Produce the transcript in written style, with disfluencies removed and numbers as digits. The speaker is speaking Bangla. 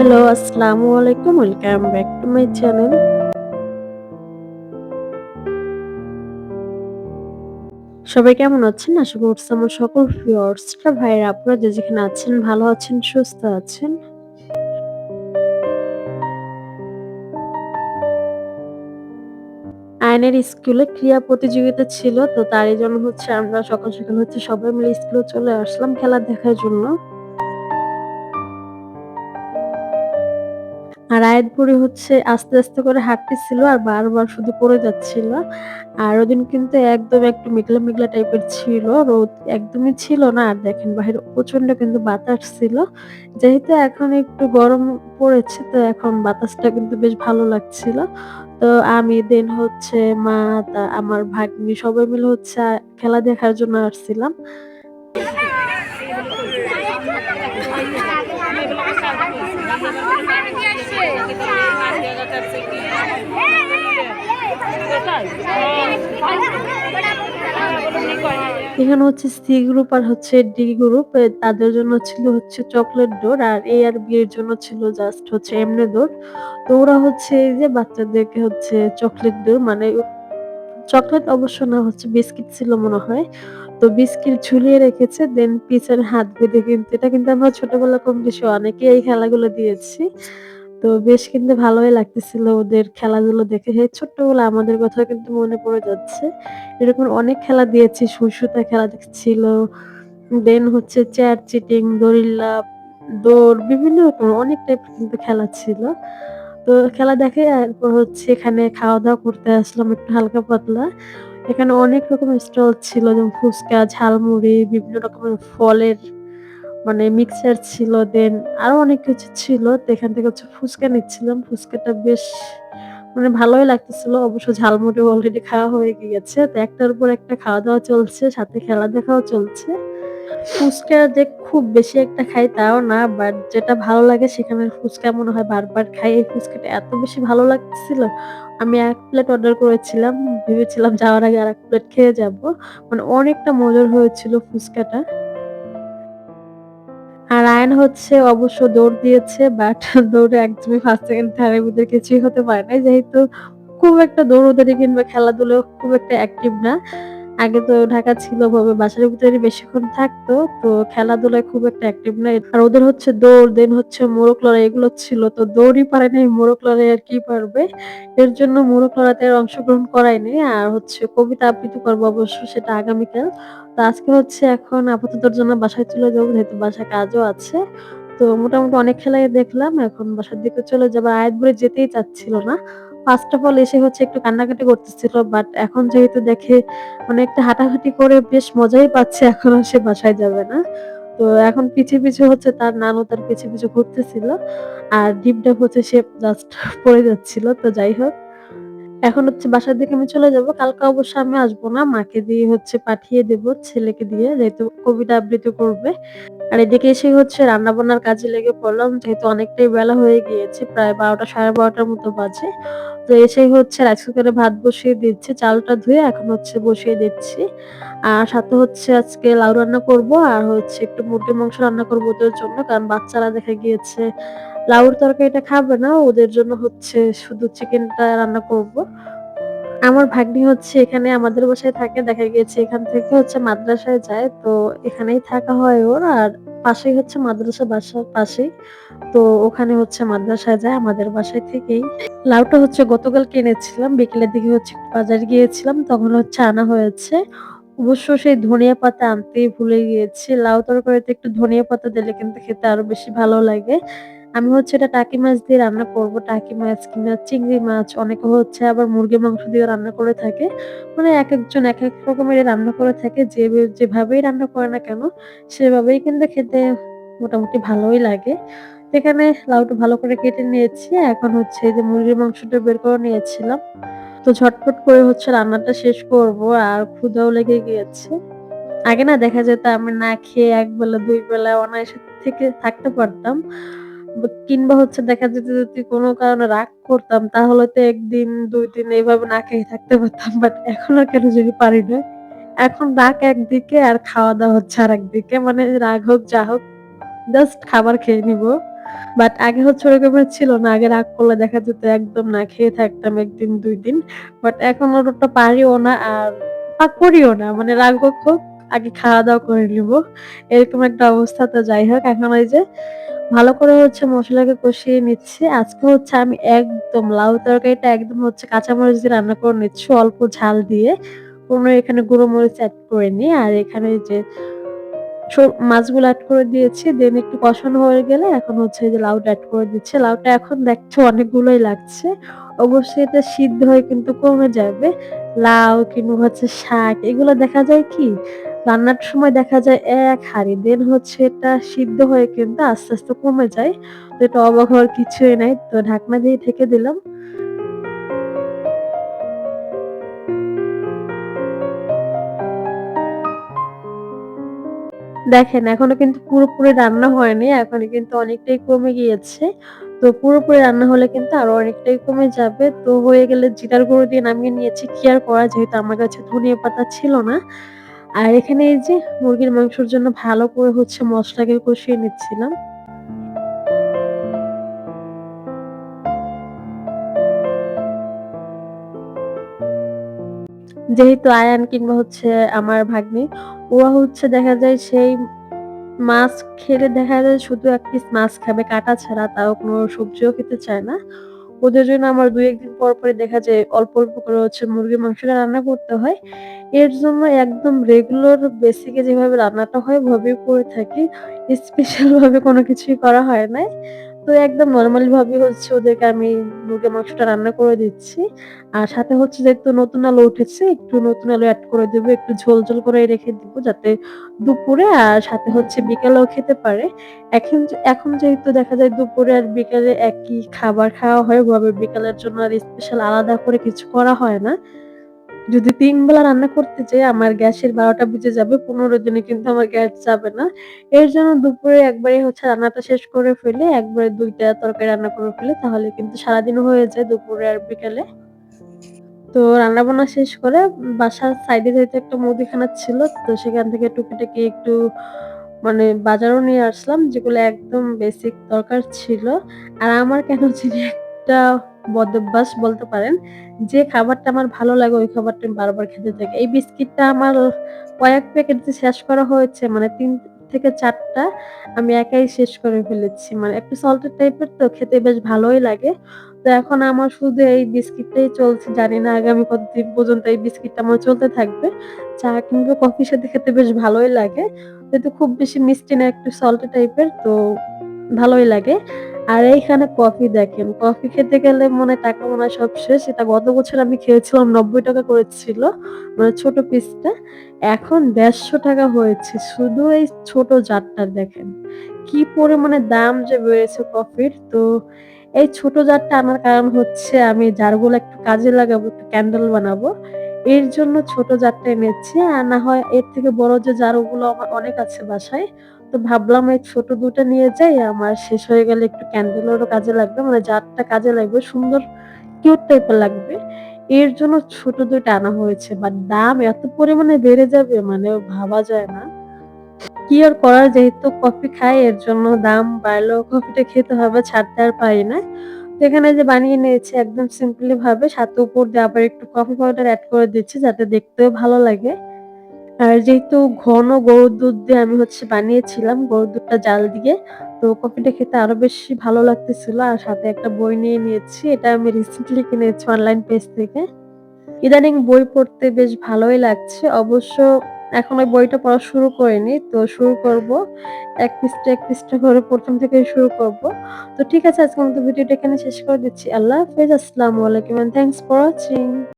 হ্যালো, আসসালামু আলাইকুম। Welcome back to my channel. সবাই কেমন আছেন? আশা করছি আমার সকল ভিউয়ার্সরা, ভাইয়েরা আপনারা যে যেখানে আছেন ভালো আছেন, সুস্থ আছেন। আয়নের স্কুলে ক্রীড়া প্রতিযোগিতা ছিল। তো তারই জন্য আমরা সকাল, সকাল সবাই মিলে স্কুলে চলে আসলাম খেলা দেখার জন্য। আর আয়াতপুরে আস্তে, আস্তে করে হাঁটতেছিল আর বারবার শুধু পড়ে যাচ্ছিল। আর ওদিন কিন্তু একদম একটু মেঘলা, মেঘলা টাইপের ছিল। রোদ একদমই ছিল না। আর দেখেন বাহিরে প্রচন্ড কিন্তু বাতাস ছিল। যেহেতু এখন একটু গরম পড়েছে তো এখন বাতাসটা কিন্তু বেশ ভালো লাগছিল। তো আমি মা, আমার ভাগ্নি সবাই মিলে খেলা দেখার জন্য আসছিলাম। এখানে সি গ্রুপ আর ডি গ্রুপ তাদের জন্য ছিল চকোলেট ডোর আর এ আর বি এর জন্য ছিল জাস্ট এমনে ডোর। তো ওরা এই যে বাচ্চাদেরকে চকোলেট ডোর মানে চকোলেট অবশ্য না বিস্কিট ছিল মনে হয়। তো বিস্কিট ঝুলিয়ে রেখেছে দেন পিছনে হাত বেঁধে কিন্তু এটা কিন্তু আমরা ছোটবেলা কম বেশি অনেকেই এই খেলাগুলো দিয়েছি। তো বেশ কিন্তু ভালোই লাগতেছিল ওদের খেলাগুলো দেখে। সেই ছোট্টবেলা আমাদের কথা কিন্তু মনে পড়ে যাচ্ছে। এরকম অনেক খেলা দিয়েছি, সুই সুতা খেলা ছিল। দেন চেয়ার চিটিং, দড়িল্লা, দৌড় বিভিন্ন রকম অনেক টাইপের কিন্তু খেলা ছিল। তো খেলা দেখে এরপর এখানে খাওয়া-দাওয়া করতে আসলাম একটু হালকা পাতলা। এখানে অনেক রকমের স্টল ছিল যেমন ফুচকা, ঝালমুড়ি, বিভিন্ন রকমের ফলের মানে মিক্সচার ছিল। দেন আরো অনেক কিছু ছিল। তো এখান থেকে ফুচকা নিচ্ছিলাম। ফুচকাটা বেশ মানে ভালোই লাগতেছিল। অবশ্য ঝালমুড়ি অলরেডি খাওয়া হয়ে গিয়েছে। তো একটার উপর একটা খাওয়া-দাওয়া চলছে, সাথে খেলা দেখাও চলছে। ফুচকা যে খুব বেশি একটা খাই তাও না। বাট যেটা ভালো লাগে সেখানের ফুচকা মনে হয় বারবার খাই। এই ফুচকাটা এত বেশি ভালো লাগতেছিল। আমি ১ প্লেট অর্ডার করেছিলাম। ভেবেছিলাম যাওয়ার আগে আরেক প্লেট খেয়ে যাবো। মানে অনেকটা মজার হয়েছিল ফুচকাটা। আর আয়ান অবশ্য দৌড় দিয়েছে বাট দৌড়ে একদমই 1st, 2nd, 3rd এর মধ্যে কিছুই হতে পারে নাই। যেহেতু খুব একটা দৌড়াদৌড়ি কিংবা খেলাধুলায় খুব একটা অ্যাক্টিভ না। আগে তো ঢাকা ছিল ভাবে বাসার ভিতরে বেশিক্ষণ থাকতো। তো খেলাধুলায় খুব একটা অ্যাক্টিভ না। আর ওদের দৌড় দেন মোরগ লড়াই এগুলো ছিল। তো দৌড়ই পারে নাই, মোরগ লড়াই আর কি পারবে। এর জন্য মোরগ লড়াইতে আর অংশগ্রহণ করায়নি। আর কবিতা আবৃত্তি করবো অবশ্য সেটা আগামীকাল। তো আজকে এখন আপাতত ওর জন্য বাসায় চলে যাবো যেহেতু বাসায় কাজও আছে। তো মোটামুটি অনেক খেলাই দেখলাম। এখন বাসার দিকে চলে যাবো। আয়াতপুরে যেতেই চাচ্ছিল না। ফার্স্ট অফ অল এসে একটু কান্নাকাটি করতেছিল। বাট এখন যেহেতু দেখে অনেকটা হাঁটাহাঁটি করে বেশ মজাই পাচ্ছে এখন আর সে বাসায় যাবে না। তো এখন পিছে, পিছে তার নানু তার পিছে, পিছে ঘুরতেছিল। আর ডিপ-ডাপ সে জাস্ট পড়ে যাচ্ছিল। তো যাই হোক। এখন বাসার দিকে আমি চলে যাব। কালকে অবশ্য আমি আসবো না। মাকে দিয়ে পাঠিয়ে দেব ছেলেকে দিয়ে যেহেতু কবিতা আবৃত্তি করবে। আর এদিকে এসে রান্নাবান্নার কাজে লেগে পড়লাম। যেহেতু অনেকটাই বেলা হয়ে গিয়েছে। প্রায় ১২টা ১২:৩০ মতো বাজে। তো এসেই রাইস কুকারে ভাত বসিয়ে দিচ্ছি। চালটা ধুয়ে এখন বসিয়ে দিচ্ছি। আর সাথে আজকে লাউ রান্না করব আর একটু মুরগির মাংস রান্না করব ওদের জন্য। কারণ বাচ্চারা দেখা গিয়েছে লাউর তরকারিটা খাবে না। ওদের জন্য শুধু চিকেনটা রান্না করব। আমার ভাগ্নি এখানে আমাদের বাসায় থাকে। দেখা গিয়েছে এখান থেকে মাদ্রাসায় যায়। তো এখানেই থাকা হয় ওর। আর পাশেই মাদ্রাসা বাসার পাশেই। তো ওখানে মাদ্রাসায় যায় আমাদের বাসায় থেকেই। লাউটা গতকাল কিনেছিলাম। বিকেলের দিকে বাজারে গিয়েছিলাম। তখন আনা হয়েছে। অবশ্য সেই ধনিয়া পাতা আনতেই ভুলে গিয়েছি। লাউ তরকারিতে একটু ধনিয়া পাতা দিলে কিন্তু খেতে আরো বেশি ভালো লাগে। আমি এটা টাকি মাছ দিয়ে রান্না করব। টাকি মাছ কিংবা চিংড়ি মাছ অনেকে আবার মুরগির মাংস দিয়ে রান্না করে থাকে। মানে একেকজন একেক রকমের রান্না করে থাকে। যেভাবেই রান্না করে না কেন সেভাবেই কিন্তু খেতে মোটামুটি ভালোই লাগে। এখানে লাউটা ভালো করে কেটে নিয়েছি। এখন এই যে মুরগির মাংসটা বের করে নিয়েছিলাম। তো ঝটপট করে রান্নাটা শেষ করব আর ক্ষুধাও লেগে গিয়েছে। আগে না দেখা যেত আমি না খেয়ে ১ বেলা ২ বেলা অনায়াসে থেকে থাকতে পারতাম। কিংবা দেখা যেত যদি কোনো কারণে রাগ করতাম তাহলে তো ১ দিন ২ দিন এভাবে না খেয়ে থাকতে পারতাম। বাট এখন আর কেন জানি পারি না। এখন রাগ একদিকে আর খাওয়া-দাওয়া আরেকদিকে। মানে রাগ হোক যা হোক জাস্ট খাবার খেয়ে নিবো। বাট আগে হচ্ছে ওরকমের ছিল না। আগে রাগ করলে দেখা যেত একদম না খেয়ে থাকতাম ১ দিন ২ দিন। বাট এখন ওটা পারিও না আর করিও না। মানে রাগ হোক, আগে খাওয়া-দাওয়া করে নিবো। এরকম একটা অবস্থা। তো যাই হোক এখন ওই যে ভালো করে হচ্ছে মসলাকে কষিয়ে নিচ্ছি। আজকে হচ্ছে আমি একদম লাউ তরকারিটা একদম হচ্ছে কাঁচামরিচ দিয়ে রান্না করে নিচ্ছি অল্প ঝাল দিয়ে। কোনো এখানে গুঁড়ো মরিচ এড করিনি। আর এখানে এই যে মাছগুলো এড করে দিয়েছি। দেন একটু কষানো হয়ে গেলে এখন হচ্ছে এই যে লাউটা এড করে দিচ্ছি। লাউটা এখন দেখছি অনেকগুলোই লাগছে। অবশ্যই এটা সিদ্ধ হয়ে কিন্তু কমে যাবে। লাউ কিংবা হচ্ছে শাক এগুলো দেখা যায় কি রান্নার সময় দেখা যায় এক হাঁড়ি। দেন হচ্ছে এটা সিদ্ধ হয়ে কিন্তু আস্তে, আস্তে কমে যায়। তো এটা অবাক হওয়ার কিছুই নাই। তো ঢাকনা দিয়ে ঢেকে দিলাম। দেখেন এখনো কিন্তু পুরোপুরি রান্না হয়নি। এখনো কিন্তু অনেকটাই কমে গিয়েছে। তো পুরোপুরি রান্না হলে কিন্তু আরো অনেকটাই কমে যাবে। তো হয়ে গেলে জিরার গুঁড়ো দিয়ে নামিয়ে নিয়েছি। কি আর করা যেহেতু আমার কাছে ধনিয়া পাতা ছিল না। আর এখানে এই যে মুরগির মাংসের জন্য ভালো করে হচ্ছে মসলাকে কষিয়ে নিচ্ছিলাম। যেহেতু আয়ান কিংবা হচ্ছে আমার ভাগ্নি ওরা হচ্ছে দেখা যায় সেই মাছ খেলে দেখা যায় শুধু ১ পিস মাছ খাবে কাটা ছাড়া, তাও কোনো সবজিও খেতে চায় না। ওদের জন্য আমার ২-১ দিন পর, পরই দেখা যায় অল্প, অল্প করে হচ্ছে মুরগির মাংসটা রান্না করতে হয়। এর জন্য একদম রেগুলার বেসিক এ যেভাবে রান্নাটা হয় ওভাবেই করে থাকি। স্পেশাল ভাবে কোনো কিছুই করা হয় নাই। তো একদম নরমালি ভাবে হচ্ছে ওদেরকে আমি মুরগির মাংসটা রান্না করে দিচ্ছি। আর সাথে হচ্ছে যেহেতু নতুন আলু উঠেছে, একটু নতুন আলু এড করে দিব। একটু ঝোল, ঝোল করে রেখে দিব যাতে দুপুরে আর সাথে হচ্ছে বিকেলেও খেতে পারে। এখন যেহেতু দেখা যায় দুপুরে আর বিকেলে একই খাবার খাওয়া হয়, ওভাবে বিকালের জন্য আর স্পেশাল আলাদা করে কিছু করা হয় না। যদি ৩ বেলা রান্না করতে যাই আমার গ্যাসের ১২টা বেজে যাবে। ১৫ দিনে কিন্তু আমার গ্যাস যাবে না। এর জন্য দুপুরে একবারে হচ্ছে রান্নাটা শেষ করে ফেলে, একবারে ২ টা তরকারি রান্না করে ফেলি। তাহলে কিন্তু সারাদিনও হয়ে যায় দুপুরে আর বিকেলে। তো রান্নাবান্না শেষ করে বাসার সাইডে যেহেতু একটা মুদিখানা ছিল, তো সেখান থেকে টুকিটাকি একটু মানে বাজারও নিয়ে আসলাম, যেগুলো একদম বেসিক দরকার ছিল। আর আমার কেন জানি একটা বদঅভ্যাস বলতে পারেন। যে খাবারটা আমার ভালো লাগে ওই খাবারটা আমি বারবার খেতে থাকি। এই বিস্কিটটা আমার কয়েক প্যাকেট যে শেষ করা হয়েছে মানে ৩ থেকে ৪ টা আমি একাই শেষ করে ফেলেছি। মানে একটু সল্টেড টাইপের তো খেতে বেশ ভালোই লাগে। তো এখন আমার শুধু এই বিস্কিটটাই চলছে। জানি না আগামী কতদিন পর্যন্ত এই বিস্কিটটা আমার চলতে থাকবে। চা কিংবা কফির সাথে খেতে বেশ ভালোই লাগে। যেহেতু খুব বেশি মিষ্টি না একটু সল্টি টাইপের তো ভালোই লাগে। আর এইখানে কফি দেখেন, কফি খেতে গেলে টাকা মনে হয় সব শেষ। এটা গত বছর আমি খেয়েছিলাম ৳৯০ করে ছিল। মানে ছোট পিসটা। এখন ৳১৫০ হয়েছে। শুধু এই ছোট জারটার দেখেন। কি পরিমাণে দাম যে বেড়েছে কফির। তো এই ছোট জারটা আনার কারণ হচ্ছে আমি জারগুলো একটু কাজে লাগাবো, একটু ক্যান্ডেল বানাবো। এর জন্য ছোট জারটা এনেছি। আর না হয় এর থেকে বড় যে জার ওগুলো আমার অনেক আছে বাসায়। তো ভাবলাম এই ছোট ২ টা নিয়ে যাই। আমার শেষ হয়ে গেলে একটু ক্যান্ডেলেরও কাজে লাগবে। মানে জারটা কাজে লাগবে। সুন্দর কিউট টাইপের লাগবে। এর জন্য ছোট ২ টা আনা হয়েছে। বাট দাম এত পরিমাণে বেড়ে যাবে মানে ভাবা যায় না। কি আর করার যেহেতু কফি খাই এর জন্য দাম বাড়লেও কফিটা খেতে হবে ছাড়তে আর পারি না। তো এখানে যে বানিয়ে নিয়েছি একদম সিম্পলি ভাবে সাথে উপর দিয়ে আবার একটু কফি পাউডার এড করে দিচ্ছি যাতে দেখতেও ভালো লাগে। আর যেহেতু ঘন গরুর দুধ দিয়ে আমি হচ্ছে বানিয়েছিলাম, গরুর দুধটা জাল দিয়ে। তো কফিটা খেতে আরো বেশি ভালো লাগতেছিল। আর সাথে একটা বই নিয়ে নিয়েছি। এটা আমি রিসেন্টলি কিনেছি অনলাইন পেজ থেকে। ইদানিং বই পড়তে বেশ ভালোই লাগছে। অবশ্য এখন ওই বইটা পড়া শুরু করিনি। তো শুরু করব। ১ পৃষ্ঠা ১ পৃষ্ঠা করে ১ম থেকেই শুরু করব। তো ঠিক আছে আজকের মতো ভিডিওটা এখানে শেষ করে দিচ্ছি। আল্লাহ হাফেজ। আসসালামু আলাইকুম and thanks for watching.